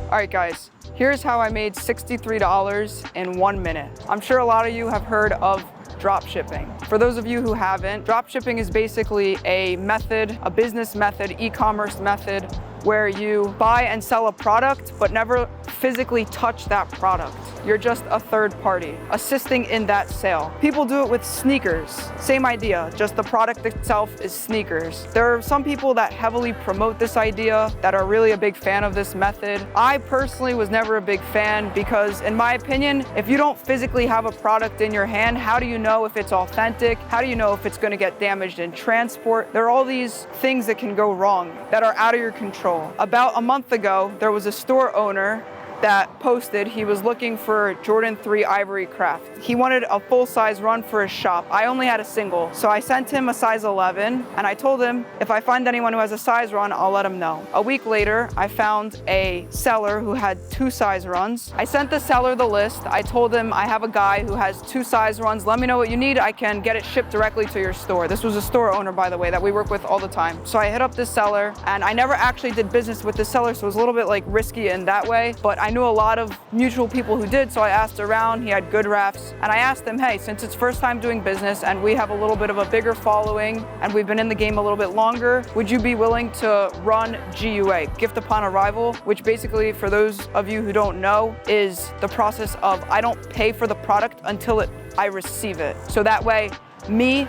All right, guys, here's how I made $63 in 1 minute. I'm sure a lot of you have heard of drop shipping. For those of you who haven't, drop shipping is basically a method, a business method, e-commerce method, where you buy and sell a product but never physically touch that product. You're just a third party assisting in that sale. People do it with sneakers. Same idea, just the product itself is sneakers. There are some people that heavily promote this idea, that are really a big fan of this method. I personally was never a big fan because, in my opinion, if you don't physically have a product in your hand, how do you know if it's authentic? How do you know if it's going to get damaged in transport? There are all these things that can go wrong that are out of your control. About a month ago, there was a store owner that posted he was looking for Jordan 3 Ivory Craft. He wanted a full-size run for his shop. I only had a single, so I sent him a size 11, and I told him if I find anyone who has a size run, I'll let him know. A week later, I found a seller who had 2 size runs. I sent the seller the list. I told him I have a guy who has 2 size runs. Let me know what you need. I can get it shipped directly to your store. This was a store owner, by the way, that we work with all the time. So I hit up this seller, and I never actually did business with this seller, so it was a little bit risky in that way, but I knew a lot of mutual people who did, so I asked around. He had good refs, and I asked him, hey, since it's first time doing business and we have a little bit of a bigger following and we've been in the game a little bit longer, would you be willing to run GUA, gift upon arrival, which basically, for those of you who don't know, is the process of I don't pay for the product until I receive it. So that way, me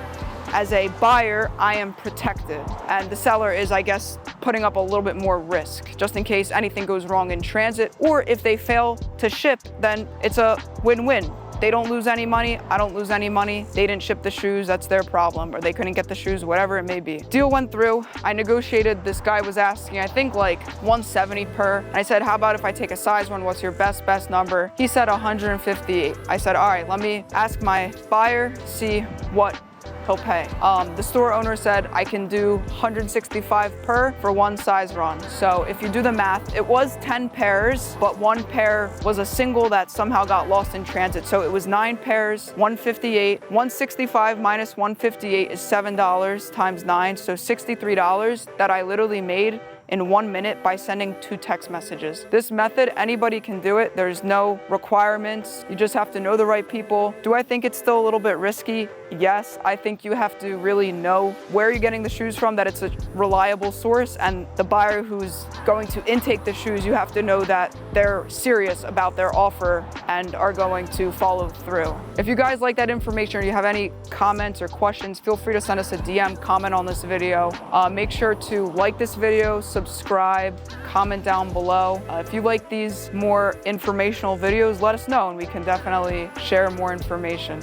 as a buyer, I am protected, and the seller is, I guess, putting up a little bit more risk just in case anything goes wrong in transit, or if they fail to ship, then it's a win-win. They don't lose any money, I don't lose any money. They didn't ship the shoes, that's their problem, or they couldn't get the shoes, whatever it may be. Deal went through, I negotiated. This guy was asking, I think 170 per. And I said, how about if I take a size one, what's your best number? He said 158. I said, all right, let me ask my buyer, see what he'll pay. The store owner said I can do 165 per for 1 size run. So if you do the math, it was 10 pairs, but 1 pair was a single that somehow got lost in transit. So it was 9 pairs, 158, 165 minus 158 is $7 times 9, so $63 that I literally made in 1 minute by sending 2 text messages. This method, anybody can do it. There's no requirements. You just have to know the right people. Do I think it's still a little bit risky? Yes, I think you have to really know where you're getting the shoes from, that it's a reliable source, and the buyer who's going to intake the shoes, you have to know that they're serious about their offer and are going to follow through. If you guys like that information or you have any comments or questions, feel free to send us a DM, comment on this video. Make sure to like this video, subscribe, comment down below. If you like these more informational videos, let us know and we can definitely share more information.